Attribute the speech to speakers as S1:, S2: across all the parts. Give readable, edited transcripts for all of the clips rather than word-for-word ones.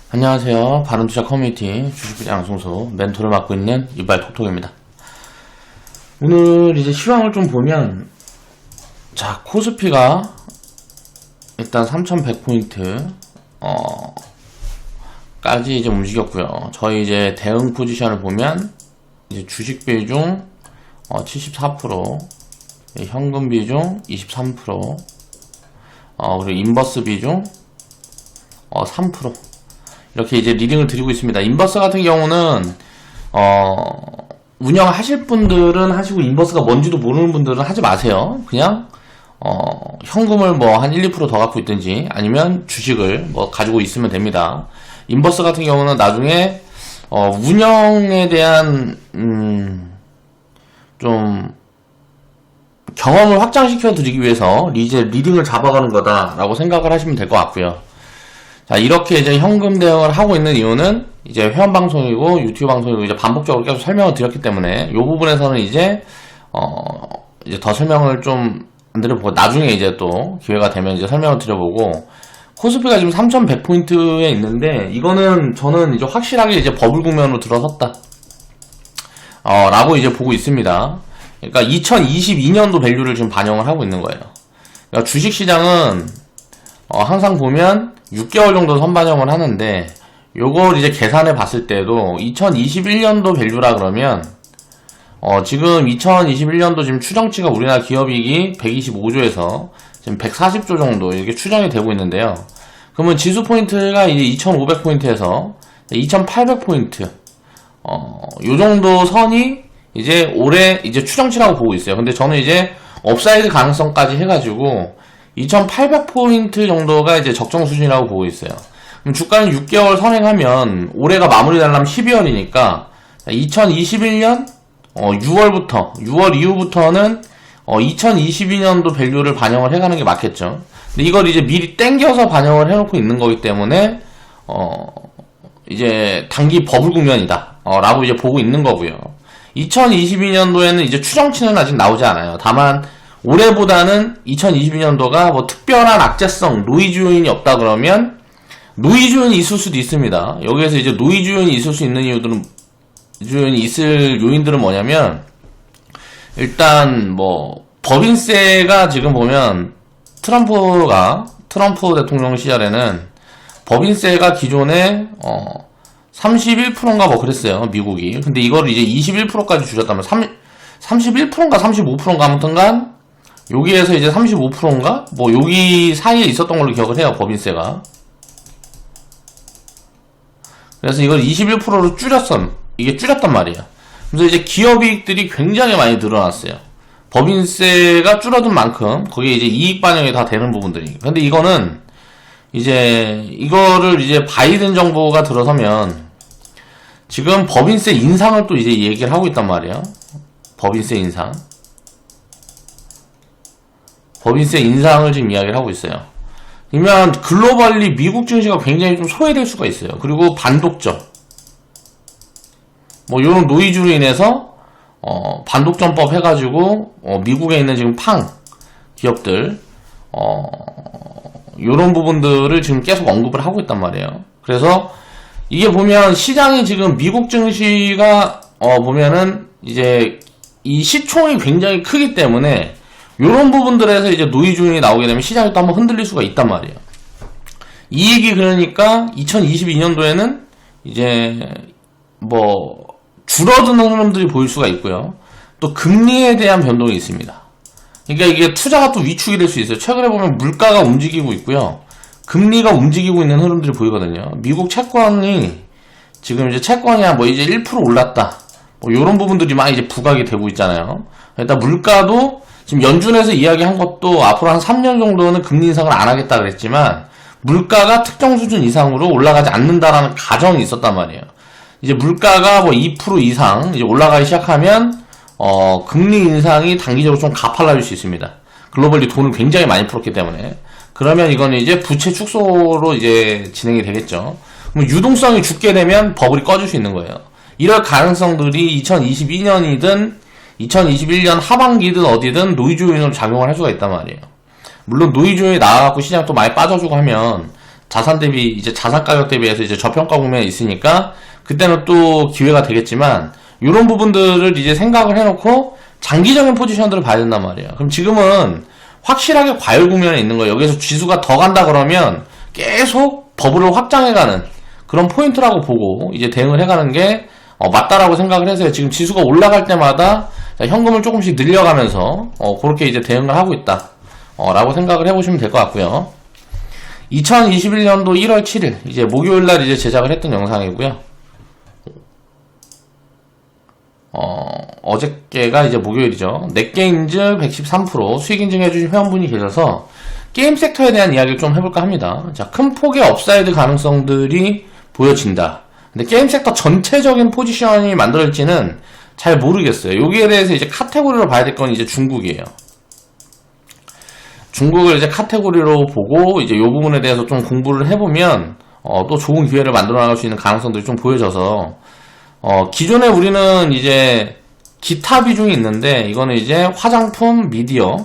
S1: 안녕하세요. 바른투자 커뮤니티 주식부장 양성소 멘토를 맡고 있는 이발 톡톡입니다. 오늘 이제 시황을 좀 보면, 자, 코스피가 일단 3100포인트 까지 이제 움직였고요. 저희 이제 대응 포지션을 보면 이제 주식 비중 74%, 현금 비중 23%, 그리고 인버스 비중 3%. 이렇게 이제 리딩을 드리고 있습니다. 인버스 같은 경우는 운영하실 분들은 하시고, 인버스가 뭔지도 모르는 분들은 하지 마세요. 그냥 현금을 뭐 한 1, 2% 더 갖고 있든지 아니면 주식을 뭐 가지고 있으면 됩니다. 인버스 같은 경우는 나중에 운영에 대한 좀 경험을 확장시켜 드리기 위해서 이제 리딩을 잡아가는 거다라고 생각을 하시면 될 것 같고요. 자, 이렇게 이제 현금 대응을 하고 있는 이유는 이제 회원 방송이고 유튜브 방송이고 이제 반복적으로 계속 설명을 드렸기 때문에, 이 부분에서는 이제 더 설명을 좀 안 드려보고, 나중에 이제 또 기회가 되면 이제 설명을 드려보고, 코스피가 지금 3100포인트에 있는데, 이거는 저는 이제 확실하게 이제 버블 국면으로 들어섰다 라고 이제 보고 있습니다. 그러니까 2022년도 밸류를 지금 반영을 하고 있는 거예요. 그러니까 주식시장은 항상 보면 6개월 정도 선반영을 하는데, 요걸 이제 계산해 봤을 때도 2021년도 밸류라 그러면 지금 2021년도 지금 추정치가 우리나라 기업이익이 125조에서 지금 140조 정도 이렇게 추정이 되고 있는데요. 그러면 지수 포인트가 이제 2500포인트에서 2800포인트 요 정도 선이 이제 올해 이제 추정치라고 보고 있어요. 근데 저는 이제 업사이드 가능성까지 해가지고 2800포인트 정도가 이제 적정 수준이라고 보고 있어요. 그럼 주가는 6개월 선행하면 올해가 마무리되려면 12월이니까 2021년 6월 이후부터는 2022년도 밸류를 반영을 해가는 게 맞겠죠. 근데 이걸 이제 미리 땡겨서 반영을 해놓고 있는 거기 때문에 이제 단기 버블 국면이다 라고 이제 보고 있는 거고요. 2022년도에는 이제 추정치는 아직 나오지 않아요. 다만 올해보다는 2022년도가 뭐 특별한 악재성, 노이즈 요인이 없다 그러면 노이즈 요인이 있을 수도 있습니다. 여기에서 이제 노이즈 요인이 있을 수 있는 있을 요인들은 뭐냐면, 일단 뭐 법인세가 지금 보면 트럼프 대통령 시절에는 법인세가 기존에 31%인가 뭐 그랬어요, 미국이. 근데 이거를 이제 21%까지 줄였다면 31%인가 35%인가 아무튼간 여기에서 이제 35%인가 뭐 여기 사이에 있었던 걸로 기억을 해요, 법인세가. 그래서 이걸 21%로 줄였단 말이에요. 그래서 이제 기업이익들이 굉장히 많이 늘어났어요. 법인세가 줄어든 만큼 거기에 이제 이익 반영이 다 되는 부분들이. 근데 이거는 이거를 이제 바이든 정부가 들어서면 지금 법인세 인상을 또 이제 얘기를 하고 있단 말이에요. 법인세 인상을 지금 이야기를 하고 있어요. 그러면 글로벌리 미국 증시가 굉장히 좀 소외될 수가 있어요. 그리고 반독점, 뭐 요런 노이즈로 인해서 반독점법 해가지고 미국에 있는 지금 팡 기업들 요런 부분들을 지금 계속 언급을 하고 있단 말이에요. 그래서 이게 보면 시장이 지금 미국 증시가 보면은 이제 이 시총이 굉장히 크기 때문에 요런 부분들에서 이제 노이즈 요인이 나오게 되면 시장이 또 한번 흔들릴 수가 있단 말이에요. 이익이 그러니까 2022년도에는 이제 뭐 줄어드는 흐름들이 보일 수가 있고요. 또 금리에 대한 변동이 있습니다. 그러니까 이게 투자가 또 위축이 될 수 있어요. 최근에 보면 물가가 움직이고 있고요. 금리가 움직이고 있는 흐름들이 보이거든요. 미국 채권이 지금 이제 채권이 뭐 이제 1% 올랐다, 뭐 요런 부분들이 막 이제 부각이 되고 있잖아요. 일단 물가도 지금 연준에서 이야기한 것도 앞으로 한 3년 정도는 금리 인상을 안 하겠다 그랬지만, 물가가 특정 수준 이상으로 올라가지 않는다라는 가정이 있었단 말이에요. 이제 물가가 뭐 2% 이상 이제 올라가기 시작하면 금리 인상이 단기적으로 좀 가팔라질 수 있습니다. 글로벌리 돈을 굉장히 많이 풀었기 때문에. 그러면 이거는 이제 부채 축소로 이제 진행이 되겠죠. 그럼 유동성이 죽게 되면 버블이 꺼질 수 있는 거예요. 이럴 가능성들이 2022년이든 2021년 하반기든 어디든 노이즈 요인으로 작용을 할 수가 있단 말이에요. 물론 노이즈 요인이 나와갖고 시장 또 많이 빠져주고 하면 자산 대비, 이제 자산 가격 대비해서 이제 저평가 국면에 있으니까, 그때는 또 기회가 되겠지만, 이런 부분들을 이제 생각을 해놓고, 장기적인 포지션들을 봐야 된단 말이에요. 그럼 지금은 확실하게 과열 국면에 있는 거예요. 여기서 지수가 더 간다 그러면 계속 버블을 확장해가는 그런 포인트라고 보고 이제 대응을 해가는 게 맞다라고 생각을 해서요. 지금 지수가 올라갈 때마다 현금을 조금씩 늘려가면서 그렇게 이제 대응을 하고 있다 라고 생각을 해보시면 될 것 같고요. 2021년도 1월 7일 이제 목요일날 이제 제작을 했던 영상이고요. 어저께가 이제 목요일이죠. 넷게임즈 113% 수익 인증해주신 회원분이 계셔서 게임 섹터에 대한 이야기를 좀 해볼까 합니다. 자, 큰 폭의 업사이드 가능성들이 보여진다. 근데 게임 섹터 전체적인 포지션이 만들어질지는 잘 모르겠어요. 여기에 대해서 이제 카테고리로 봐야 될 건 이제 중국이에요. 중국을 이제 카테고리로 보고 이제 이 부분에 대해서 좀 공부를 해보면 또 좋은 기회를 만들어 나갈 수 있는 가능성들이 좀 보여져서 기존에 우리는 이제 기타 비중이 있는데 이거는 이제 화장품, 미디어,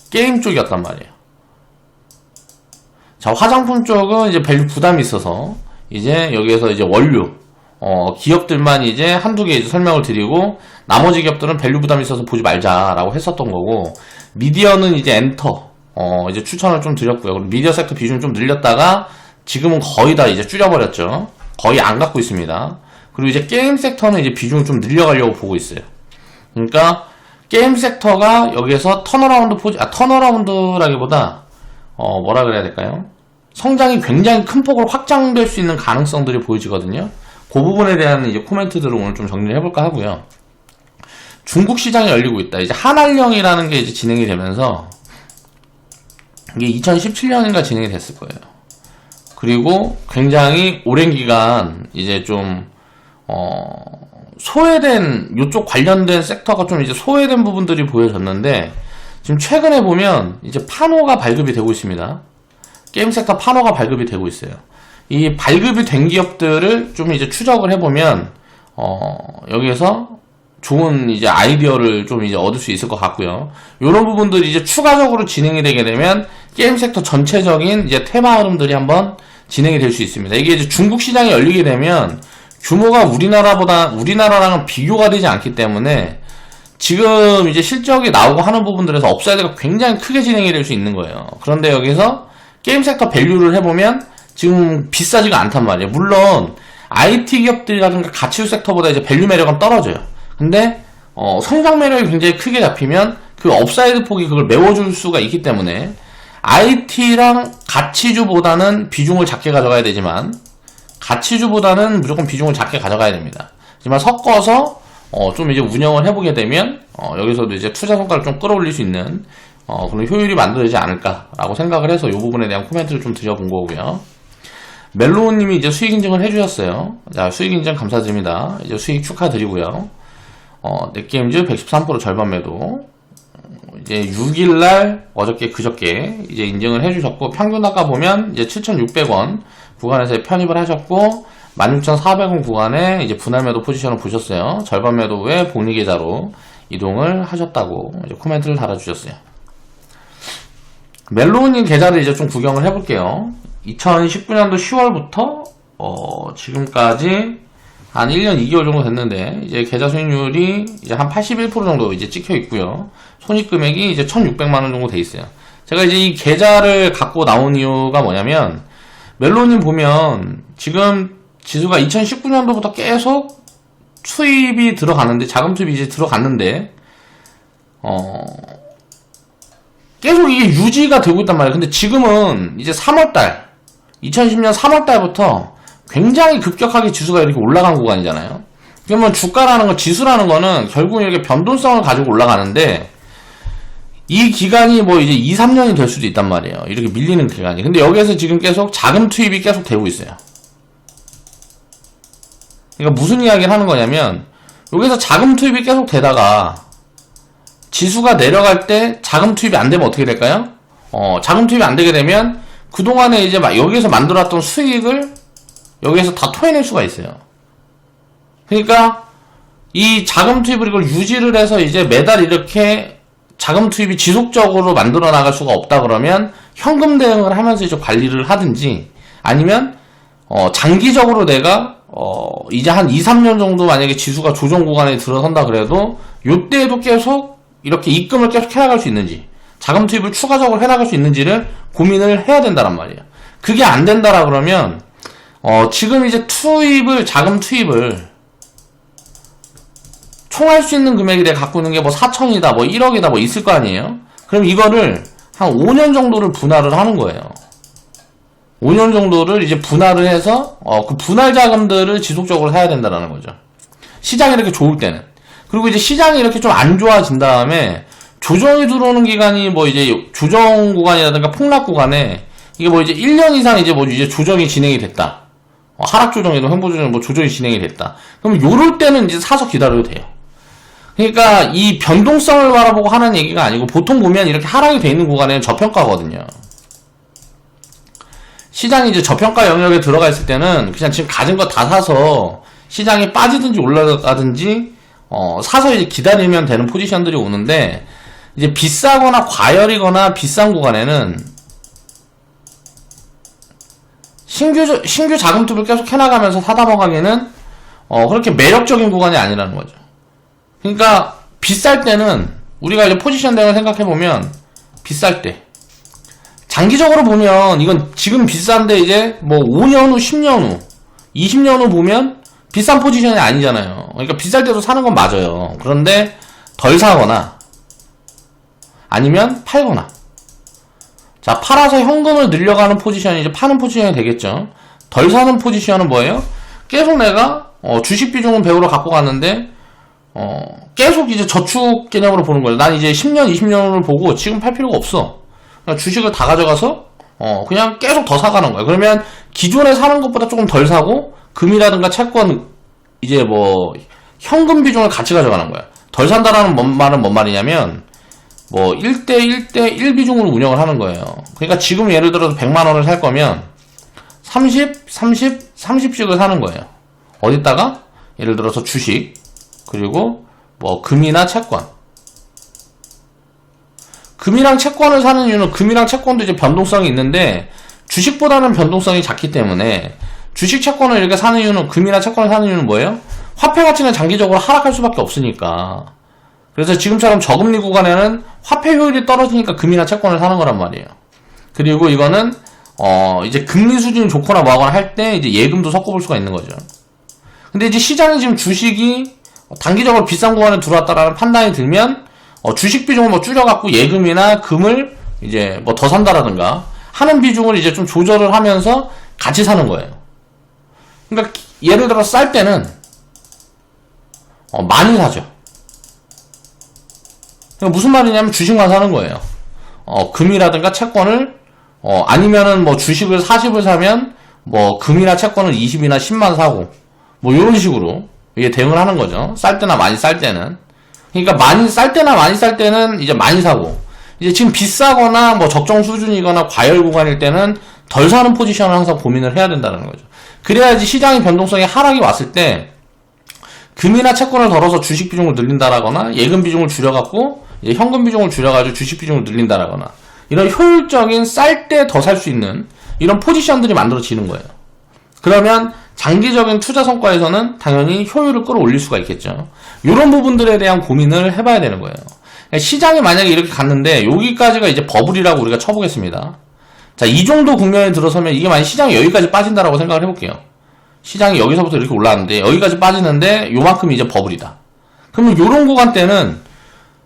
S1: 게임 쪽이었단 말이에요. 자, 화장품 쪽은 이제 밸류 부담이 있어서 이제 여기에서 이제 원료, 기업들만 이제 한두 개 이제 설명을 드리고 나머지 기업들은 밸류 부담이 있어서 보지 말자라고 했었던 거고, 미디어는 이제 엔터, 이제 추천을 좀 드렸고요. 그리고 미디어 섹터 비중을 좀 늘렸다가 지금은 거의 다 이제 줄여버렸죠. 거의 안 갖고 있습니다. 그리고 이제 게임 섹터는 이제 비중을 좀 늘려가려고 보고 있어요. 그러니까 게임 섹터가 여기에서 턴어라운드라기보다 뭐라 그래야 될까요? 성장이 굉장히 큰 폭으로 확장될 수 있는 가능성들이 보여지거든요. 그 부분에 대한 이제 코멘트들을 오늘 좀 정리를 해볼까 하고요. 중국 시장이 열리고 있다. 이제 한알령이라는 게 이제 진행이 되면서 이게 2017년인가 진행이 됐을 거예요. 그리고 굉장히 오랜 기간 이제 좀 소외된 요쪽 관련된 섹터가 좀 이제 소외된 부분들이 보여졌는데 지금 최근에 보면 이제 판호가 발급이 되고 있습니다. 게임 섹터 판호가 발급이 되고 있어요. 이 발급이 된 기업들을 좀 이제 추적을 해보면 여기에서 좋은 이제 아이디어를 좀 이제 얻을 수 있을 것 같고요. 이런 부분들이 이제 추가적으로 진행이 되게 되면 게임 섹터 전체적인 이제 테마 흐름들이 한번 진행이 될 수 있습니다. 이게 이제 중국 시장이 열리게 되면 규모가 우리나라랑은 비교가 되지 않기 때문에 지금 이제 실적이 나오고 하는 부분들에서 업사이드가 굉장히 크게 진행이 될 수 있는 거예요. 그런데 여기서 게임 섹터 밸류를 해보면 지금 비싸지가 않단 말이에요. 물론 IT 기업들이라든가 가치주 섹터보다 이제 밸류 매력은 떨어져요. 근데 성장 매력이 굉장히 크게 잡히면 그 업사이드 폭이 그걸 메워줄 수가 있기 때문에 IT랑 가치주보다는 비중을 작게 가져가야 되지만 가치주보다는 무조건 비중을 작게 가져가야 됩니다. 하지만 섞어서 좀 이제 운영을 해보게 되면 여기서도 이제 투자 성과를 좀 끌어올릴 수 있는 그런 효율이 만들어지지 않을까라고 생각을 해서 이 부분에 대한 코멘트를 좀 드려본 거고요. 멜로우님이 이제 수익 인증을 해주셨어요. 자, 수익 인증 감사드립니다. 이제 수익 축하드리고요. 넷게임즈 113% 절반 매도. 이제 6일날 그저께 이제 인증을 해주셨고, 평균 아까 보면 이제 7,600원 구간에서 편입을 하셨고, 16,400원 구간에 이제 분할 매도 포지션을 보셨어요. 절반 매도 후에 복리 계좌로 이동을 하셨다고 이제 코멘트를 달아주셨어요. 멜로우님 계좌를 이제 좀 구경을 해볼게요. 2019년도 10월부터 지금까지 한 1년 2개월 정도 됐는데 이제 계좌 수익률이 이제 한 81% 정도 이제 찍혀 있고요. 손익 금액이 이제 1,600만 원 정도 돼 있어요. 제가 이제 이 계좌를 갖고 나온 이유가 뭐냐면, 멜로님 보면 지금 지수가 2019년도부터 계속 수입이 들어가는데, 자금 투입이 이제 들어갔는데 계속 이게 유지가 되고 있단 말이에요. 근데 지금은 이제 2010년 3월달부터 굉장히 급격하게 지수가 이렇게 올라간 구간이잖아요. 그러면 주가라는 거, 지수라는 거는 결국은 이렇게 변동성을 가지고 올라가는데, 이 기간이 뭐 이제 2, 3년이 될 수도 있단 말이에요. 이렇게 밀리는 기간이. 근데 여기에서 지금 계속 자금 투입이 계속 되고 있어요. 그러니까 무슨 이야기를 하는 거냐면, 여기서 자금 투입이 계속 되다가 지수가 내려갈 때 자금 투입이 안 되면 어떻게 될까요? 자금 투입이 안 되게 되면 그동안에 이제 막 여기에서 만들었던 수익을 여기에서 다 토해낼 수가 있어요. 그러니까 이 자금 투입을 이걸 유지를 해서 이제 매달 이렇게 자금 투입이 지속적으로 만들어 나갈 수가 없다 그러면 현금 대응을 하면서 이제 관리를 하든지, 아니면 장기적으로 내가 이제 한 2, 3년 정도 만약에 지수가 조정 구간에 들어선다 그래도 요때에도 계속 이렇게 입금을 계속 해나갈 수 있는지, 자금 투입을 추가적으로 해나갈 수 있는지를 고민을 해야 된다란 말이에요. 그게 안 된다라 그러면 지금 이제 자금 투입을 총 할 수 있는 금액이 내가 갖고 있는 게 뭐 4천이다 뭐 1억이다 뭐 있을 거 아니에요. 그럼 이거를 한 5년 정도를 분할을 하는 거예요. 5년 정도를 이제 분할을 해서 그 분할 자금들을 지속적으로 사야 된다는 거죠. 시장이 이렇게 좋을 때는. 그리고 이제 시장이 이렇게 좀 안 좋아진 다음에 조정이 들어오는 기간이 뭐 이제 조정 구간이라든가 폭락 구간에 이게 뭐 이제 1년 이상 이제 뭐 이제 조정이 진행이 됐다. 하락 조정이든 횡보 조정 뭐 조정이 진행이 됐다. 그럼 요럴 때는 이제 사서 기다려도 돼요. 그러니까 이 변동성을 바라보고 하는 얘기가 아니고, 보통 보면 이렇게 하락이 돼 있는 구간에는 저평가거든요. 시장이 이제 저평가 영역에 들어가 있을 때는 그냥 지금 가진 거 다 사서 시장이 빠지든지 올라가든지 사서 이제 기다리면 되는 포지션들이 오는데, 이제 비싸거나 과열이거나 비싼 구간에는 신규 자금 투입을 계속 해나가면서 사다 먹기에는 그렇게 매력적인 구간이 아니라는 거죠. 그러니까 비쌀 때는 우리가 이제 포지션 대응을 생각해보면, 비쌀 때 장기적으로 보면 이건 지금 비싼데 이제 뭐 5년 후, 10년 후, 20년 후 보면 비싼 포지션이 아니잖아요. 그러니까 비쌀 때도 사는 건 맞아요. 그런데 덜 사거나 아니면 팔거나, 자, 팔아서 현금을 늘려가는 포지션이 이제 파는 포지션이 되겠죠. 덜 사는 포지션은 뭐예요? 계속 내가 주식 비중은 100으로 갖고 갔는데 계속 이제 저축 개념으로 보는 거예요. 난 이제 10년, 20년을 보고 지금 팔 필요가 없어. 그냥 주식을 다 가져가서 그냥 계속 더 사가는 거예요. 그러면 기존에 사는 것보다 조금 덜 사고, 금이라든가 채권, 이제 뭐 현금 비중을 같이 가져가는 거야. 덜 산다라는 말은 뭔 말이냐면 뭐 1대1 비중으로 운영을 하는 거예요. 그러니까 지금 예를 들어서 100만 원을 살 거면 30씩을 사는 거예요. 어디다가? 예를 들어서 주식, 그리고 뭐 금이나 채권. 금이랑 채권을 사는 이유는, 금이랑 채권도 이제 변동성이 있는데 주식보다는 변동성이 작기 때문에, 주식 채권을 이렇게 사는 이유는, 금이나 채권을 사는 이유는 뭐예요? 화폐 가치는 장기적으로 하락할 수밖에 없으니까. 그래서 지금처럼 저금리 구간에는 화폐 효율이 떨어지니까 금이나 채권을 사는 거란 말이에요. 그리고 이거는 이제 금리 수준이 좋거나 뭐하거나 할 때 이제 예금도 섞어볼 수가 있는 거죠. 근데 이제 시장이 지금 주식이 단기적으로 비싼 구간에 들어왔다라는 판단이 들면 주식 비중을 뭐 줄여갖고 예금이나 금을 이제 뭐 더 산다라든가 하는 비중을 이제 좀 조절을 하면서 같이 사는 거예요. 그러니까 예를 들어 쌀 때는 많이 사죠. 그러니까 무슨 말이냐면 주식만 사는 거예요. 금이라든가 채권을 아니면은 뭐 주식을 40을 사면 뭐 금이나 채권을 20이나 10만 사고 뭐 이런 식으로 이게 대응을 하는 거죠. 쌀 때나 많이 쌀 때는. 그러니까 많이 쌀 때나 많이 쌀 때는 이제 많이 사고, 이제 지금 비싸거나 뭐 적정 수준이거나 과열 구간일 때는 덜 사는 포지션을 항상 고민을 해야 된다는 거죠. 그래야지 시장의 변동성이 하락이 왔을 때 금이나 채권을 덜어서 주식 비중을 늘린다라거나 예금 비중을 줄여갖고 이제 현금 비중을 줄여가지고 주식 비중을 늘린다라거나 이런 효율적인 쌀 때 더 살 수 있는 이런 포지션들이 만들어지는 거예요. 그러면 장기적인 투자 성과에서는 당연히 효율을 끌어올릴 수가 있겠죠. 이런 부분들에 대한 고민을 해봐야 되는 거예요. 시장이 만약에 이렇게 갔는데 여기까지가 이제 버블이라고 우리가 쳐보겠습니다. 자, 이 정도 국면에 들어서면 이게 만약 시장이 여기까지 빠진다라고 생각을 해볼게요. 시장이 여기서부터 이렇게 올라왔는데 여기까지 빠지는데 요만큼이 이제 버블이다. 그러면 요런 구간 때는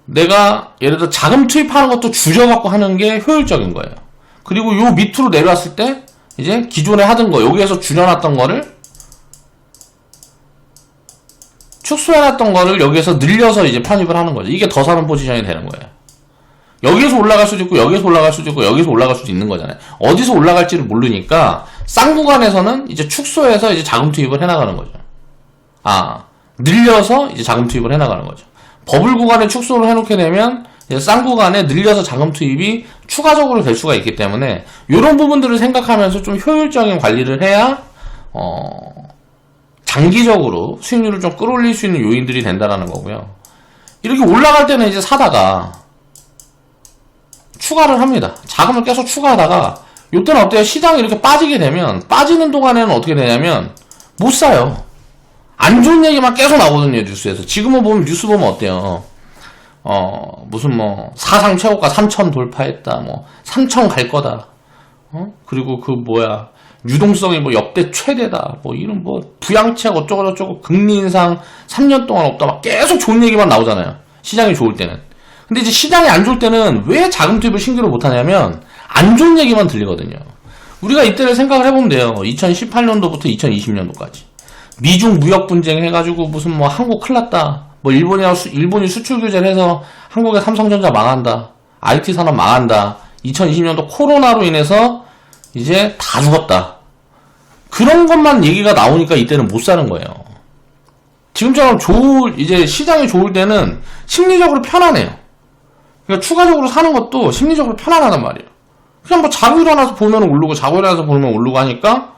S1: 내가 예를 들어 자금 투입하는 것도 줄여갖고 하는 게 효율적인 거예요. 그리고 요 밑으로 내려왔을 때 이제 기존에 하던 거, 여기에서 줄여놨던 거를 축소해놨던 거를 여기에서 늘려서 이제 편입을 하는 거죠. 이게 더 사는 포지션이 되는 거예요. 여기에서 올라갈 수도 있고 여기에서 올라갈 수도 있고 여기서 올라갈 수도 있는 거잖아요. 어디서 올라갈지를 모르니까 싼 구간에서는 이제 축소해서 이제 자금 투입을 해나가는 거죠. 늘려서 이제 자금 투입을 해나가는 거죠. 버블 구간에 축소를 해놓게 되면 이제 싼 구간에 늘려서 자금 투입이 추가적으로 될 수가 있기 때문에 이런 부분들을 생각하면서 좀 효율적인 관리를 해야 장기적으로 수익률을 좀 끌어올릴 수 있는 요인들이 된다라는 거고요. 이렇게 올라갈 때는 이제 사다가 추가를 합니다. 자금을 계속 추가하다가 요때는 어때요? 시장이 이렇게 빠지게 되면 빠지는 동안에는 어떻게 되냐면 못 사요. 안 좋은 얘기만 계속 나오거든요, 뉴스에서. 지금은 보면 뉴스 보면 어때요? 무슨 뭐 사상 최고가 3천 돌파했다, 뭐 3천 갈 거다. 그리고 그 뭐야, 유동성이 뭐 역대 최대다, 뭐 이런 뭐 부양책 어쩌고 저쩌고 금리 인상 3년 동안 없다, 막 계속 좋은 얘기만 나오잖아요. 시장이 좋을 때는. 근데 이제 시장이 안 좋을 때는 왜 자금 투입을 신규로 못 하냐면 안 좋은 얘기만 들리거든요. 우리가 이때를 생각을 해보면 돼요. 2018년도부터 2020년도까지 미중 무역 분쟁 해가지고 무슨 뭐 한국 큰일 났다, 뭐 일본이 수출 규제를 해서 한국의 삼성전자 망한다, IT 산업 망한다, 2020년도 코로나로 인해서 이제 다 죽었다, 그런 것만 얘기가 나오니까 이때는 못 사는 거예요. 지금처럼 이제 시장이 좋을 때는 심리적으로 편안해요. 그러니까 추가적으로 사는 것도 심리적으로 편안하단 말이에요. 그냥 뭐 자고 일어나서 보면 오르고 자고 일어나서 보면 오르고 하니까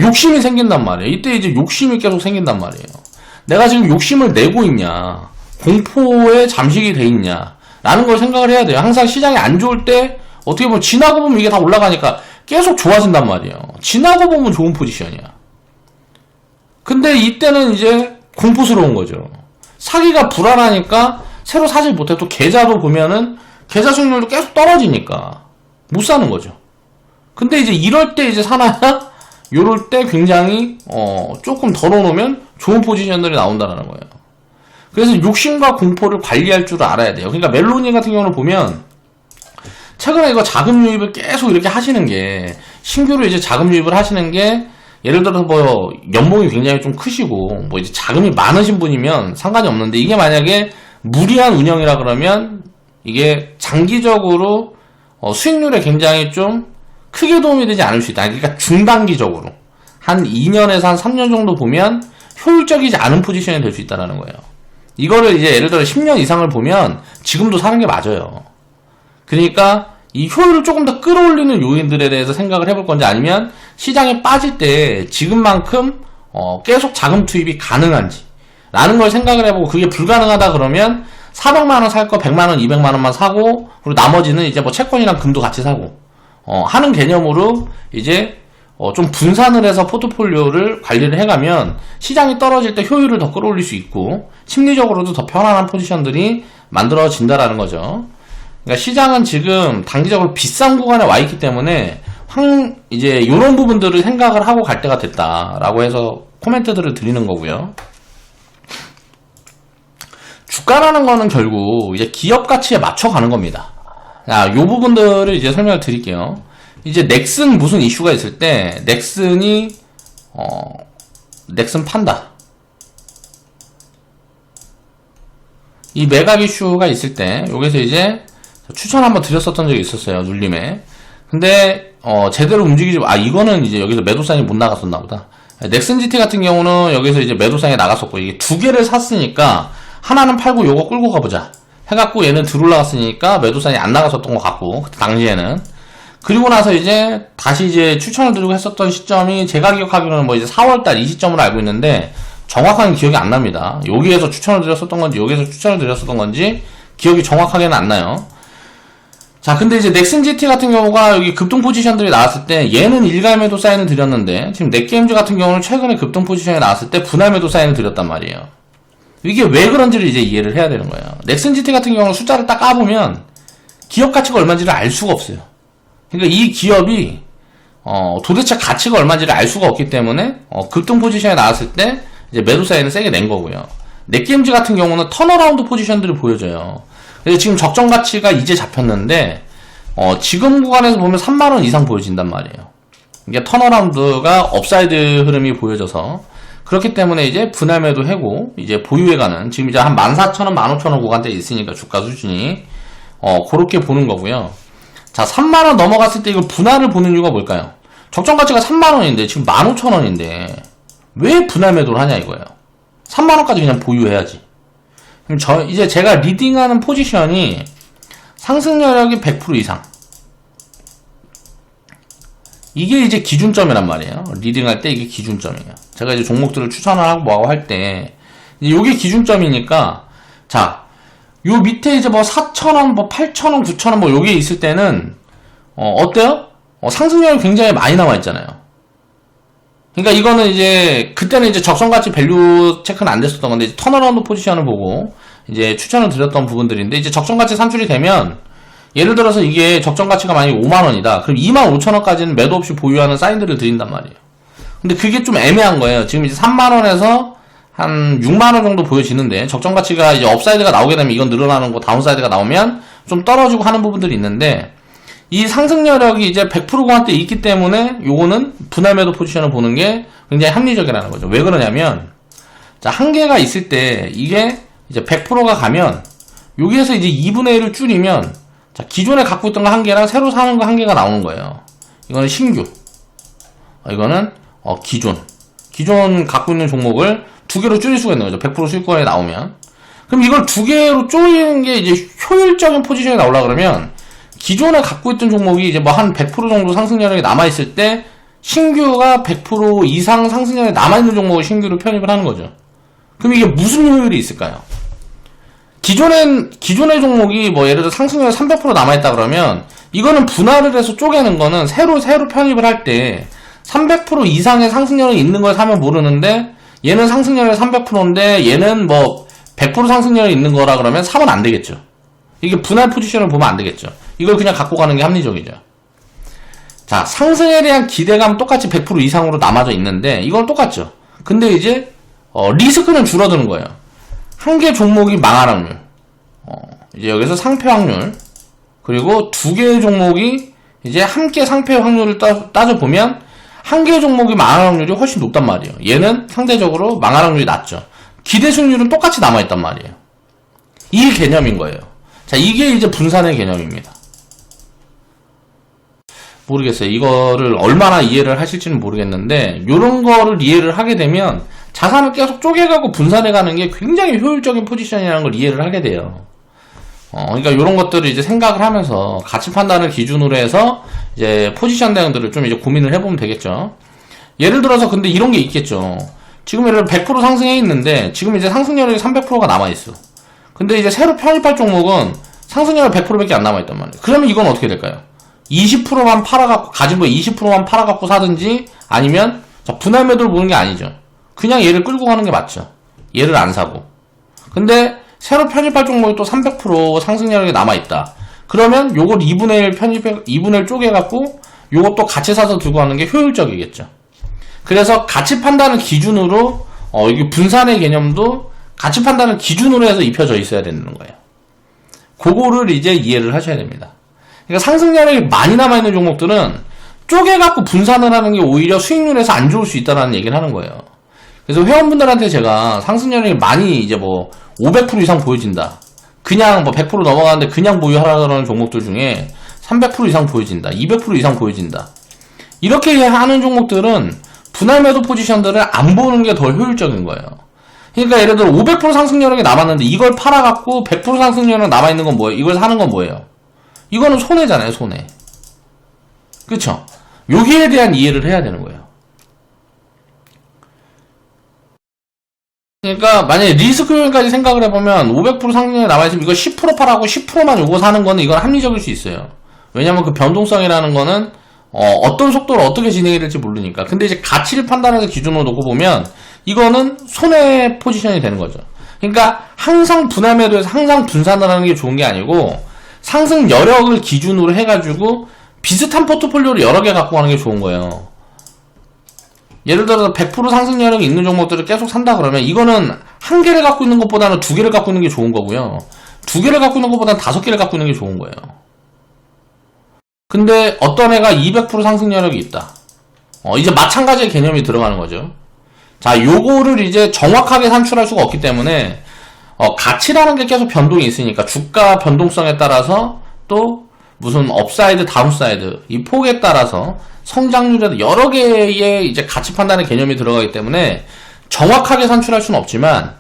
S1: 욕심이 생긴단 말이에요. 이때 이제 욕심이 계속 생긴단 말이에요. 내가 지금 욕심을 내고 있냐, 공포에 잠식이 돼 있냐 라는 걸 생각을 해야 돼요. 항상 시장이 안 좋을 때 어떻게 보면 지나고 보면 이게 다 올라가니까 계속 좋아진단 말이에요. 지나고 보면 좋은 포지션이야. 근데 이때는 이제 공포스러운 거죠. 사기가 불안하니까 새로 사질 못해. 또 계좌도 보면은 계좌 수익률도 계속 떨어지니까 못 사는 거죠. 근데 이제 이럴 때 이제 사나야? 요럴 때 굉장히 조금 덜어놓으면 좋은 포지션들이 나온다는 거예요. 그래서 욕심과 공포를 관리할 줄 알아야 돼요. 그러니까 멜로니 같은 경우는 보면 최근에 이거 자금 유입을 계속 이렇게 하시는 게, 신규로 이제 자금 유입을 하시는 게, 예를 들어서 뭐 연봉이 굉장히 좀 크시고 뭐 이제 자금이 많으신 분이면 상관이 없는데, 이게 만약에 무리한 운영이라 그러면 이게 장기적으로 수익률에 굉장히 좀 크게 도움이 되지 않을 수 있다. 그러니까 중단기적으로 한 2년에서 한 3년 정도 보면 효율적이지 않은 포지션이 될 수 있다는 거예요. 이거를 이제 예를 들어 10년 이상을 보면 지금도 사는 게 맞아요. 그러니까 이 효율을 조금 더 끌어올리는 요인들에 대해서 생각을 해볼 건지, 아니면 시장에 빠질 때 지금만큼 계속 자금 투입이 가능한지 라는 걸 생각을 해보고, 그게 불가능하다 그러면 400만원 살 거 100만원, 200만원만 사고, 그리고 나머지는 이제 뭐 채권이랑 금도 같이 사고 하는 개념으로 이제 좀 분산을 해서 포트폴리오를 관리를 해가면 시장이 떨어질 때 효율을 더 끌어올릴 수 있고 심리적으로도 더 편안한 포지션들이 만들어진다라는 거죠. 그러니까 시장은 지금 단기적으로 비싼 구간에 와 있기 때문에 이제 이런 부분들을 생각을 하고 갈 때가 됐다라고 해서 코멘트들을 드리는 거고요. 주가라는 거는 결국 이제 기업 가치에 맞춰가는 겁니다. 자, 요 부분들을 이제 설명을 드릴게요. 이제 넥슨 무슨 이슈가 있을 때 넥슨이 넥슨 판다, 이 매각 이슈가 있을 때 여기서 이제 추천 한번 드렸었던 적이 있었어요, 눌림에. 근데 제대로 움직이지, 이거는 이제 여기서 매도사인이 못 나갔었나 보다. 넥슨 GT 같은 경우는 여기서 이제 매도사인이 나갔었고, 이게 두 개를 샀으니까 하나는 팔고 요거 끌고 가보자 해갖고 얘는 들어올라갔으니까 매도사인이 안 나갔었던 것 같고, 그때 당시에는. 그리고 나서 이제 다시 이제 추천을 드리고 했었던 시점이 제가 기억하기로는 뭐 이제 4월달 이 시점으로 알고 있는데 정확한 기억이 안 납니다. 여기에서 추천을 드렸었던 건지 여기에서 추천을 드렸었던 건지 기억이 정확하게는 안 나요. 자, 근데 이제 넥슨 GT 같은 경우가 여기 급등 포지션들이 나왔을 때 얘는 일괄 매도 사인을 드렸는데, 지금 넷게임즈 같은 경우는 최근에 급등 포지션이 나왔을 때 분할 매도 사인을 드렸단 말이에요. 이게 왜 그런지를 이제 이해를 해야 되는 거예요. 넥슨 GT 같은 경우는 숫자를 딱 까보면 기업 가치가 얼마인지를 알 수가 없어요. 그러니까 이 기업이 도대체 가치가 얼마인지를 알 수가 없기 때문에 급등 포지션에 나왔을 때 이제 매도 사인을 세게 낸 거고요. 넷게임즈 같은 경우는 턴어라운드 포지션들이 보여져요. 그래서 지금 적정 가치가 이제 잡혔는데 지금 구간에서 보면 3만원 이상 보여진단 말이에요. 이게 턴어라운드가 업사이드 흐름이 보여져서, 그렇기 때문에 이제 분할 매도 해고 이제 보유해가는, 지금 이제 한 14,000원, 15,000원 구간대에 있으니까 주가 수준이 그렇게 보는 거고요. 자, 3만원 넘어갔을 때 이걸 분할을 보는 이유가 뭘까요? 적정 가치가 3만원인데 지금 15,000원인데 왜 분할 매도를 하냐 이거예요. 3만원까지 그냥 보유해야지. 그럼 이제 제가 리딩하는 포지션이 상승 여력이 100% 이상, 이게 이제 기준점이란 말이에요. 리딩할 때 이게 기준점이에요. 제가 이제 종목들을 추천을 하고 뭐하고 할 때 이게 기준점이니까, 자, 요 밑에 이제 뭐 4,000원, 뭐 8,000원, 9,000원 뭐 요게 있을 때는 어때요? 상승률이 굉장히 많이 나와 있잖아요. 그러니까 이거는 이제 그때는 이제 적성가치 밸류 체크는 안 됐었던 건데, 이제 턴어라운드 포지션을 보고 이제 추천을 드렸던 부분들인데, 이제 적정가치 산출이 되면 예를 들어서 이게 적정가치가 만약에 5만원이다. 그럼 25,000원까지는 매도 없이 보유하는 사인들을 드린단 말이에요. 근데 그게 좀 애매한 거예요. 지금 이제 3만원에서 한 6만원 정도 보여지는데, 적정가치가 이제 업사이드가 나오게 되면 이건 늘어나는 거, 다운사이드가 나오면 좀 떨어지고 하는 부분들이 있는데, 이 상승 여력이 이제 100%한테 있기 때문에 요거는 분할 매도 포지션을 보는 게 굉장히 합리적이라는 거죠. 왜 그러냐면, 자, 한계가 있을 때 이게 이제 100%가 가면 여기에서 이제 2분의 1을 줄이면, 자, 기존에 갖고 있던 거 한계랑 새로 사는 거 한계가 나오는 거예요. 이거는 신규. 이거는 기존 갖고 있는 종목을 두 개로 줄일 수가 있는 거죠. 100% 수익권에 나오면. 그럼 이걸 두 개로 줄이는 게 이제 효율적인 포지션에 나오려 그러면, 기존에 갖고 있던 종목이 이제 뭐 한 100% 정도 상승률이 남아있을 때 신규가 100% 이상 상승률이 남아있는 종목을 신규로 편입을 하는 거죠. 그럼 이게 무슨 효율이 있을까요? 기존의 종목이 뭐 예를 들어 상승률이 300% 남아있다 그러면, 이거는 분할을 해서 쪼개는 거는 새로 편입을 할 때 300% 이상의 상승률이 있는 걸 사면 모르는데, 얘는 상승률이 300%인데 얘는 뭐 100% 상승률이 있는 거라 그러면 사면 안 되겠죠. 이게 분할 포지션을 보면 안 되겠죠. 이걸 그냥 갖고 가는 게 합리적이죠. 자, 상승에 대한 기대감 똑같이 100% 이상으로 남아져 있는데, 이건 똑같죠. 근데 이제 리스크는 줄어드는 거예요. 한 개 종목이 망할 확률, 이제 여기서 상패 확률, 그리고 두 개의 종목이 이제 함께 상패 확률을 따져보면 한 개의 종목이 망할 확률이 훨씬 높단 말이에요. 얘는 상대적으로 망할 확률이 낮죠. 기대 수익률은 똑같이 남아있단 말이에요. 이 개념인 거예요. 자, 이게 이제 분산의 개념입니다. 모르겠어요. 이거를 얼마나 이해를 하실지는 모르겠는데, 요런 거를 이해를 하게 되면 자산을 계속 쪼개가고 분산해가는 게 굉장히 효율적인 포지션이라는 걸 이해를 하게 돼요. 그러니까 요런 것들을 이제 생각을 하면서 가치 판단을 기준으로 해서 이제 포지션 대응들을 좀 이제 고민을 해보면 되겠죠. 예를 들어서 근데 이런 게 있겠죠. 지금 예를 들어 100% 상승해 있는데 지금 이제 상승률이 300%가 남아있어. 근데 이제 새로 편입할 종목은 상승률이 100%밖에 안 남아있단 말이에요. 그러면 이건 어떻게 될까요? 20%만 팔아갖고, 가진 거 20%만 팔아갖고 사든지, 아니면 분할 매도를 보는 게 아니죠. 그냥 얘를 끌고 가는 게 맞죠. 얘를 안 사고. 근데 새로 편입할 종목이 또 300% 상승률이 남아있다. 그러면 요걸 2분의 1 쪼개갖고 요것도 같이 사서 두고 하는 게 효율적이겠죠. 그래서 가치 판단을 기준으로 이게 분산의 개념도 가치 판단을 기준으로 해서 입혀져 있어야 되는 거예요. 그거를 이제 이해를 하셔야 됩니다. 그러니까 상승률이 많이 남아있는 종목들은 쪼개갖고 분산을 하는 게 오히려 수익률에서 안 좋을 수 있다는 얘기를 하는 거예요. 그래서 회원분들한테 제가 상승률이 많이 이제 뭐 500% 이상 보여진다, 그냥 뭐 100% 넘어가는데 그냥 보유하라는 종목들 중에 300% 이상 보여진다, 200% 이상 보여진다, 이렇게 하는 종목들은 분할 매도 포지션들을 안 보는 게 더 효율적인 거예요. 그러니까 예를 들어 500% 상승률이 남았는데 이걸 팔아갖고 100% 상승률이 남아있는 건 뭐예요? 이걸 사는 건 뭐예요? 이거는 손해잖아요, 손해. 그쵸? 여기에 대한 이해를 해야 되는 거예요. 그러니까 만약에 리스크 요인까지 생각을 해보면 500% 상승률이 남아있으면 이거 10% 팔하고 10%만 요거 사는 거는 이건 합리적일 수 있어요. 왜냐면 그 변동성이라는 거는 어떤 속도로 어떻게 진행이 될지 모르니까. 근데 이제 가치를 판단해서 기준으로 놓고 보면 이거는 손해 포지션이 되는 거죠. 그러니까 항상 분할 매도에서 항상 분산을 하는 게 좋은 게 아니고, 상승 여력을 기준으로 해가지고 비슷한 포트폴리오를 여러 개 갖고 가는 게 좋은 거예요. 예를 들어서 100% 상승 여력이 있는 종목들을 계속 산다 그러면 이거는 한 개를 갖고 있는 것보다는 두 개를 갖고 있는 게 좋은 거고요. 두 개를 갖고 있는 것보다는 5개를 갖고 있는 게 좋은 거예요. 근데 어떤 애가 200% 상승 여력이 있다. 이제 마찬가지의 개념이 들어가는 거죠. 자, 요거를 이제 정확하게 산출할 수가 없기 때문에 가치라는 게 계속 변동이 있으니까 주가 변동성에 따라서 또 무슨 업사이드, 다운사이드 이 폭에 따라서 성장률에도 여러 개의 이제 가치 판단의 개념이 들어가기 때문에 정확하게 산출할 수는 없지만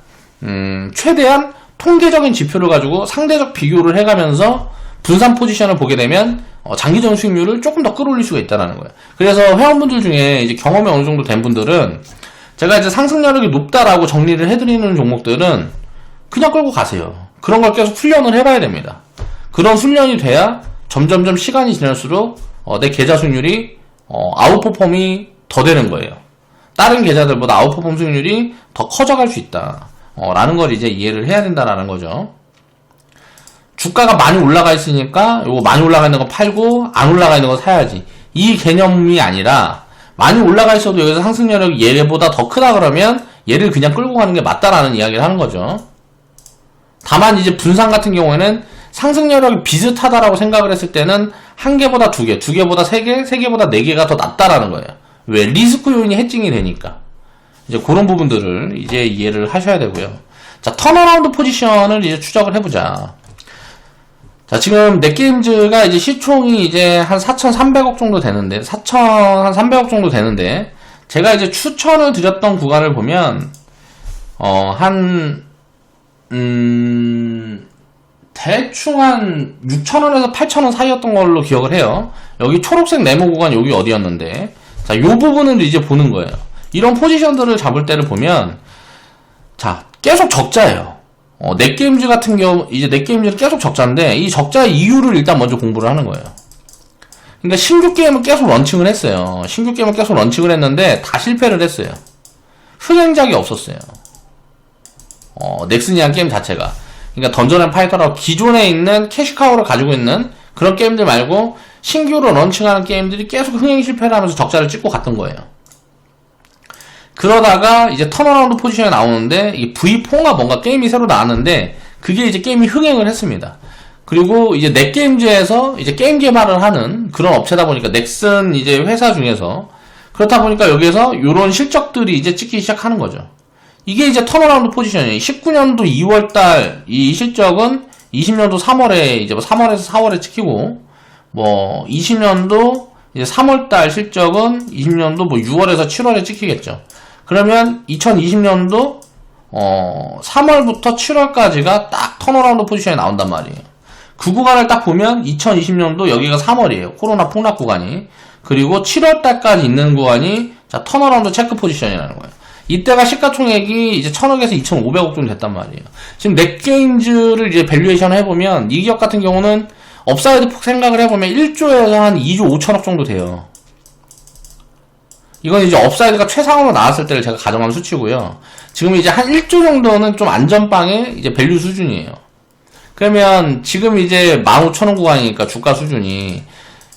S1: 최대한 통계적인 지표를 가지고 상대적 비교를 해가면서 분산 포지션을 보게 되면 장기적인 수익률을 조금 더 끌어올릴 수가 있다는 거예요. 그래서 회원분들 중에 이제 경험이 어느 정도 된 분들은 제가 이제 상승 여력이 높다라고 정리를 해드리는 종목들은 그냥 끌고 가세요. 그런 걸 계속 훈련을 해봐야 됩니다. 그런 훈련이 돼야 점점점 시간이 지날수록 내 계좌 수익률이 아웃퍼폼이 더 되는 거예요. 다른 계좌들보다 아웃퍼폼 수익률이 더 커져갈 수 있다. 라는 걸 이제 이해를 해야 된다라는 거죠. 주가가 많이 올라가 있으니까 요거 많이 올라가 있는 거 팔고 안 올라가 있는 거 사야지. 이 개념이 아니라 많이 올라가 있어도 여기서 상승력이 얘보다 더 크다 그러면 얘를 그냥 끌고 가는 게 맞다라는 이야기를 하는 거죠. 다만 이제 분산 같은 경우에는 상승력이 비슷하다라고 생각을 했을 때는 한 개보다 두 개, 두 개보다 세 개, 세 개보다 네 개가 더 낫다라는 거예요. 왜? 리스크 요인이 해칭이 되니까. 이제 그런 부분들을 이제 이해를 하셔야 되고요. 자, 턴어라운드 포지션을 이제 추적을 해보자. 자, 지금 넷게임즈가 이제 시총이 이제 한 4,300억 정도 되는데, 한 300억 정도 되는데, 제가 이제 추천을 드렸던 구간을 보면, 대충 한 6,000원에서 8,000원 사이였던 걸로 기억을 해요. 여기 초록색 네모 구간 여기 어디였는데, 자, 요 부분을 이제 보는 거예요. 이런 포지션들을 잡을 때를 보면, 자, 계속 적자예요. 넷게임즈 같은 경우, 이제 넷게임즈는 계속 적자인데, 이 적자의 이유를 일단 먼저 공부를 하는 거예요. 그러니까 신규 게임을 계속 런칭을 했어요. 신규 게임을 계속 런칭을 했는데, 다 실패를 했어요. 흥행작이 없었어요. 넥슨이라는 게임 자체가. 그러니까 던전 앤 파이터라고 기존에 있는 캐시카우를 가지고 있는 그런 게임들 말고, 신규로 런칭하는 게임들이 계속 흥행 실패를 하면서 적자를 찍고 갔던 거예요. 그러다가 이제 턴어라운드 포지션에 나오는데 이 V4가 뭔가 게임이 새로 나왔는데 그게 이제 게임이 흥행을 했습니다. 그리고 이제 넷게임즈에서 이제 게임 개발을 하는 그런 업체다 보니까 넥슨 이제 회사 중에서 그렇다 보니까 여기에서 요런 실적들이 이제 찍기 시작하는 거죠. 이게 이제 턴어라운드 포지션이에요. 19년도 2월달 이 실적은 20년도 3월에 이제 뭐 3월에서 4월에 찍히고 뭐 20년도 이제 3월달 실적은 20년도 뭐 6월에서 7월에 찍히겠죠. 그러면 2020년도 3월부터 7월까지가 딱 턴어라운드 포지션에 나온단 말이에요. 그 구간을 딱 보면 2020년도 여기가 3월이에요. 코로나 폭락 구간이. 그리고 7월달까지 있는 구간이 자 턴어라운드 체크 포지션이라는 거예요. 이때가 시가총액이 이제 1,000억에서 2,500억 정도 됐단 말이에요. 지금 넷게임즈를 이제 밸류에이션 해보면 이 기업 같은 경우는 업사이드 폭 생각을 해보면 1조에서 한 2조 5천억 정도 돼요. 이건 이제 업사이드가 최상으로 나왔을 때를 제가 가정한 수치고요. 지금 이제 한 1조 정도는 좀 안전빵의 이제 밸류 수준이에요. 그러면 지금 이제 15,000원 구간이니까 주가 수준이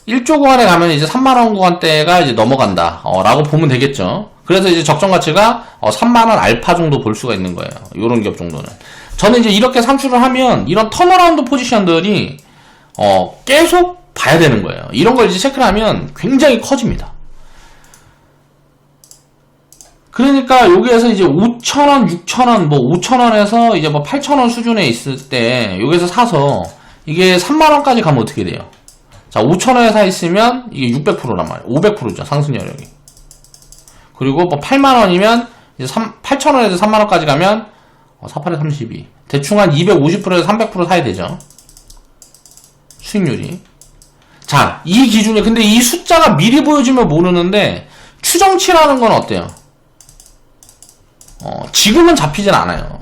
S1: 1조 구간에 가면 이제 3만원 구간대가 이제 넘어간다. 라고 보면 되겠죠. 그래서 이제 적정 가치가 3만원 알파 정도 볼 수가 있는 거예요. 요런 기업 정도는. 저는 이제 이렇게 산출을 하면 이런 턴어라운드 포지션들이 계속 봐야 되는 거예요. 이런 걸 이제 체크를 하면 굉장히 커집니다. 그러니까 여기에서 이제 5,000원, 6,000원, 뭐 5,000원에서 이제 뭐 8,000원 수준에 있을 때 여기에서 사서 이게 3만원까지 가면 어떻게 돼요? 자, 5,000원에 사 있으면 이게 600%란 말이에요. 500%죠, 상승률이. 그리고 뭐 8만원이면 이제 8,000원에서 3만원까지 가면 48에 32. 대충 한 250%에서 300% 사야 되죠. 수익률이. 자, 이 기준에 근데 이 숫자가 미리 보여지면 모르는데 추정치라는 건 어때요? 지금은 잡히진 않아요.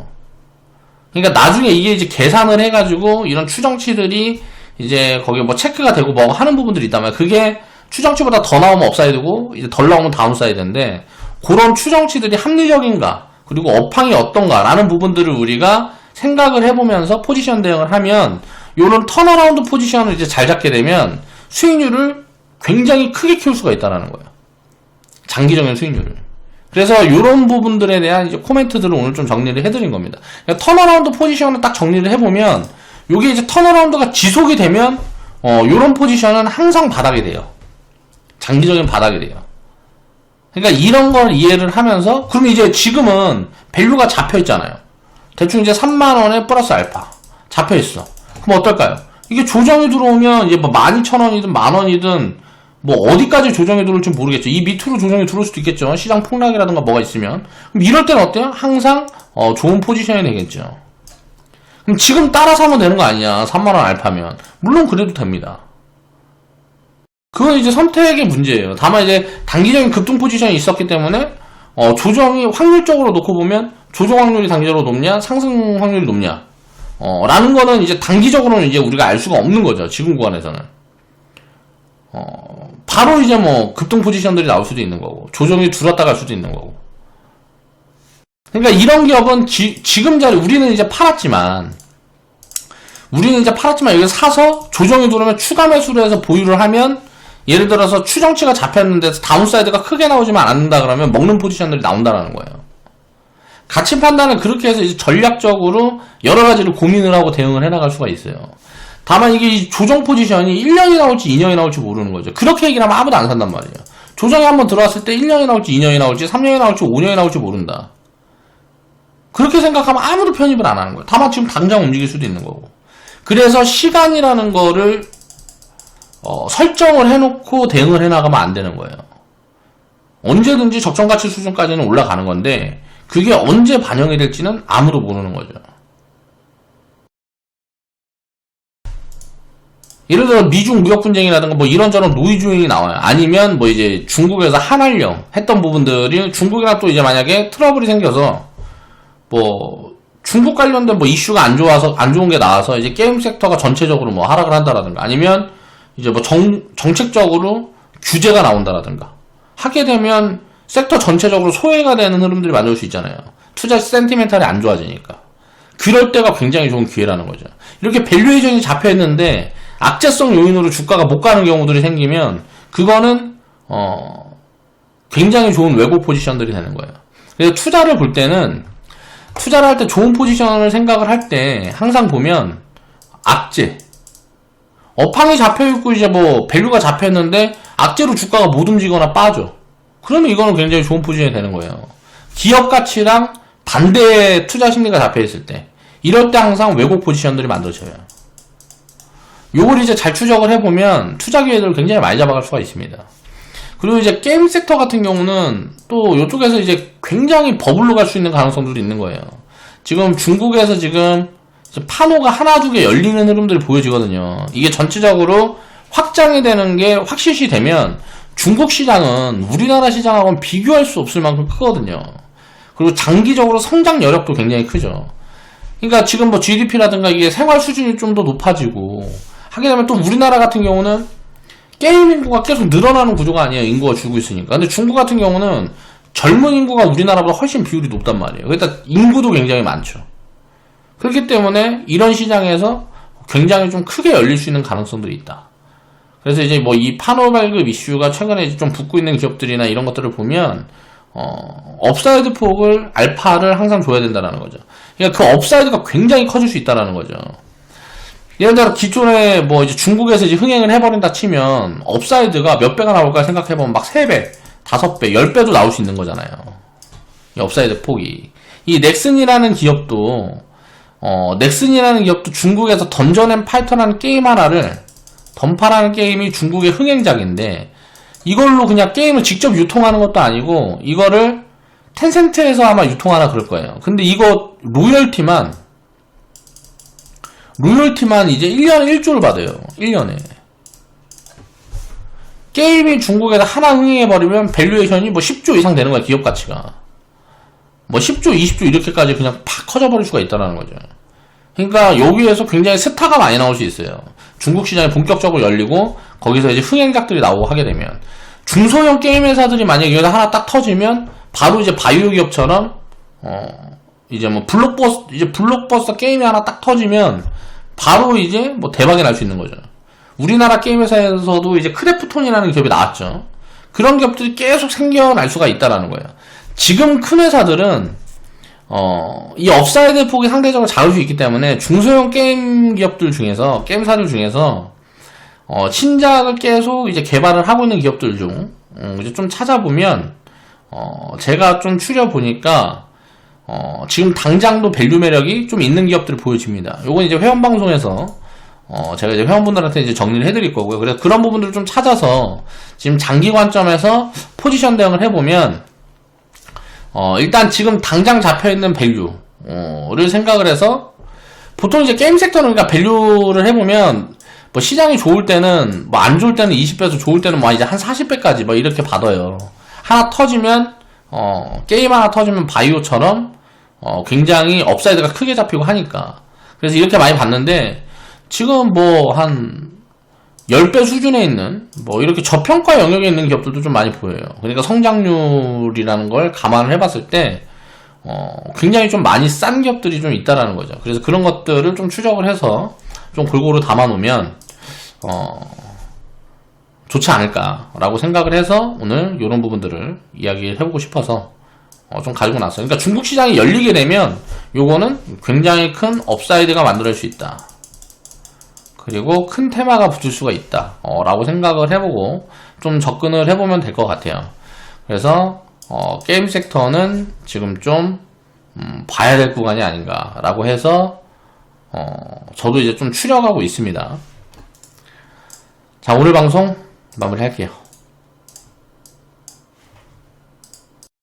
S1: 그러니까 나중에 이게 이제 계산을 해가지고 이런 추정치들이 이제 거기에 뭐 체크가 되고 뭐 하는 부분들이 있다면 그게 추정치보다 더 나오면 업사이드고 이제 덜 나오면 다운사이드인데 그런 추정치들이 합리적인가 그리고 업황이 어떤가 라는 부분들을 우리가 생각을 해보면서 포지션 대응을 하면 요런 턴어라운드 포지션을 이제 잘 잡게 되면 수익률을 굉장히 크게 키울 수가 있다는 거예요. 장기적인 수익률을. 그래서 이런 부분들에 대한 이제 코멘트들을 오늘 좀 정리를 해드린 겁니다. 그러니까 턴어라운드 포지션을 딱 정리를 해보면, 요게 이제 턴어라운드가 지속이 되면, 요런 포지션은 항상 바닥이 돼요. 장기적인 바닥이 돼요. 그러니까 이런 걸 이해를 하면서, 그럼 이제 지금은 밸류가 잡혀있잖아요. 대충 이제 3만원에 플러스 알파. 잡혀있어. 그럼 어떨까요? 이게 조정이 들어오면, 이제 뭐 12,000원이든 만원이든, 뭐 어디까지 조정이 들어올지 모르겠죠. 이 밑으로 조정이 들어올 수도 있겠죠. 시장 폭락이라든가 뭐가 있으면. 그럼 이럴 때는 어때요? 항상 좋은 포지션이 되겠죠. 그럼 지금 따라서 하면 되는 거 아니냐. 3만원 알파면. 물론 그래도 됩니다. 그건 이제 선택의 문제예요. 다만 이제 단기적인 급등 포지션이 있었기 때문에 조정이 확률적으로 놓고 보면 조정 확률이 단기적으로 높냐 상승 확률이 높냐 라는 거는 이제 단기적으로는 이제 우리가 알 수가 없는 거죠. 지금 구간에서는. 바로 이제 뭐 급등 포지션들이 나올 수도 있는 거고, 조정이 줄었다 갈 수도 있는 거고. 그러니까 이런 기업은 지금 자리, 우리는 이제 팔았지만 여기서 사서 조정이 들어오면 추가 매수를 해서 보유를 하면, 예를 들어서 추정치가 잡혔는데 다운사이드가 크게 나오지만 않는다 그러면 먹는 포지션들이 나온다라는 거예요. 가치 판단을 그렇게 해서 이제 전략적으로 여러 가지를 고민을 하고 대응을 해나갈 수가 있어요. 다만 이게 조정 포지션이 1년이 나올지 2년이 나올지 모르는 거죠. 그렇게 얘기를 하면 아무도 안 산단 말이에요. 조정이 한번 들어왔을 때 1년이 나올지 2년이 나올지 3년이 나올지 5년이 나올지 모른다. 그렇게 생각하면 아무도 편입을 안 하는 거예요. 다만 지금 당장 움직일 수도 있는 거고. 그래서 시간이라는 거를 설정을 해놓고 대응을 해나가면 안 되는 거예요. 언제든지 적정가치 수준까지는 올라가는 건데 그게 언제 반영이 될지는 아무도 모르는 거죠. 예를 들어 미중 무역 분쟁이라든가 뭐 이런저런 노이즈 요인이 나와요. 아니면 뭐 이제 중국에서 한알령 했던 부분들이 중국이랑 또 이제 만약에 트러블이 생겨서 뭐 중국 관련된 뭐 이슈가 안 좋은 게 나와서 이제 게임 섹터가 전체적으로 뭐 하락을 한다라든가 아니면 이제 뭐 정책적으로 규제가 나온다라든가 하게 되면 섹터 전체적으로 소외가 되는 흐름들이 만들 수 있잖아요. 투자 센티멘탈이 안 좋아지니까. 그럴 때가 굉장히 좋은 기회라는 거죠. 이렇게 밸류에이션이 잡혀 있는데 악재성 요인으로 주가가 못 가는 경우들이 생기면 그거는 굉장히 좋은 왜곡 포지션들이 되는 거예요. 그래서 투자를 볼 때는 투자를 할 때 좋은 포지션을 생각을 할 때 항상 보면 악재 업황이 잡혀있고 이제 뭐 밸류가 잡혔는데 악재로 주가가 못 움직이거나 빠져. 그러면 이거는 굉장히 좋은 포지션이 되는 거예요. 기업 가치랑 반대의 투자 심리가 잡혀있을 때 이럴 때 항상 왜곡 포지션들이 만들어져요. 요걸 이제 잘 추적을 해보면 투자 기회들을 굉장히 많이 잡아갈 수가 있습니다. 그리고 이제 게임 섹터 같은 경우는 또 이쪽에서 이제 굉장히 버블로 갈 수 있는 가능성들도 있는 거예요. 지금 중국에서 지금 판호가 하나 두 개 열리는 흐름들이 보여지거든요. 이게 전체적으로 확장이 되는 게 확실시 되면 중국 시장은 우리나라 시장하고는 비교할 수 없을 만큼 크거든요. 그리고 장기적으로 성장 여력도 굉장히 크죠. 그러니까 지금 뭐 GDP라든가 이게 생활 수준이 좀 더 높아지고 하게 되면 또 우리나라 같은 경우는 게임 인구가 계속 늘어나는 구조가 아니에요. 인구가 줄고 있으니까. 근데 중국 같은 경우는 젊은 인구가 우리나라보다 훨씬 비율이 높단 말이에요. 그러니까 인구도 굉장히 많죠. 그렇기 때문에 이런 시장에서 굉장히 좀 크게 열릴 수 있는 가능성들이 있다. 그래서 이제 뭐 이 판호 발급 이슈가 최근에 좀 붙고 있는 기업들이나 이런 것들을 보면 업사이드 폭을 알파를 항상 줘야 된다는 거죠. 그러니까 그 업사이드가 굉장히 커질 수 있다는 거죠. 예를 들어 기존에 뭐 이제 중국에서 이제 흥행을 해버린다 치면 업사이드가 몇 배가 나올까 생각해보면 막 3배, 5배, 10배도 나올 수 있는 거잖아요. 이 업사이드 폭이. 이 넥슨이라는 기업도 중국에서 던전 앤 파이터라는 게임 하나를 던파라는 게임이 중국의 흥행작인데 이걸로 그냥 게임을 직접 유통하는 것도 아니고 이거를 텐센트에서 아마 유통하나 그럴 거예요. 근데 이거 로열티만 이제 1년에 1조를 받아요. 1년에. 게임이 중국에서 하나 흥행해버리면 밸류에이션이 뭐 10조 이상 되는 거야, 기업 가치가. 뭐 10조, 20조 이렇게까지 그냥 팍 커져버릴 수가 있다는 거죠. 그러니까 여기에서 굉장히 스타가 많이 나올 수 있어요. 중국 시장이 본격적으로 열리고 거기서 이제 흥행작들이 나오고 하게 되면 중소형 게임 회사들이 만약에 여기다 하나 딱 터지면 바로 이제 바이오 기업처럼 이제 뭐 블록버스터 게임이 하나 딱 터지면 바로 이제 뭐 대박이 날 수 있는 거죠. 우리나라 게임 회사에서도 이제 크래프톤이라는 기업이 나왔죠. 그런 기업들이 계속 생겨날 수가 있다라는 거예요. 지금 큰 회사들은 이 업사이드 폭이 상대적으로 작을 수 있기 때문에 중소형 게임 기업들 중에서 게임사들 중에서 신작을 계속 이제 개발을 하고 있는 기업들 중 이제 좀 찾아보면 제가 좀 추려보니까 지금 당장도 밸류 매력이 좀 있는 기업들이 보여집니다. 요건 이제 회원방송에서 제가 이제 회원분들한테 이제 정리를 해드릴 거고요. 그래서 그런 부분들을 좀 찾아서 지금 장기 관점에서 포지션 대응을 해보면 일단 지금 당장 잡혀있는 밸류를 생각을 해서 보통 이제 게임 섹터는 그러니까 밸류를 해보면 뭐 시장이 좋을 때는 뭐 안 좋을 때는 20배에서 좋을 때는 뭐 이제 한 40배까지 뭐 이렇게 받아요. 하나 터지면 게임 하나 터지면 바이오처럼 굉장히 업사이드가 크게 잡히고 하니까 그래서 이렇게 많이 봤는데 지금 뭐 한 10배 수준에 있는 뭐 이렇게 저평가 영역에 있는 기업들도 좀 많이 보여요. 그러니까 성장률이라는 걸 감안을 해봤을 때 굉장히 좀 많이 싼 기업들이 좀 있다라는 거죠. 그래서 그런 것들을 좀 추적을 해서 좀 골고루 담아놓으면 좋지 않을까라고 생각을 해서 오늘 이런 부분들을 이야기를 해보고 싶어서 좀 가지고 나왔어요. 그러니까 중국 시장이 열리게 되면 요거는 굉장히 큰 업사이드가 만들어질 수 있다. 그리고 큰 테마가 붙을 수가 있다 라고 생각을 해보고 좀 접근을 해보면 될 것 같아요. 그래서 게임 섹터는 지금 좀 봐야 될 구간이 아닌가 라고 해서 저도 이제 좀 추려가고 있습니다. 자, 오늘 방송 마무리 할게요.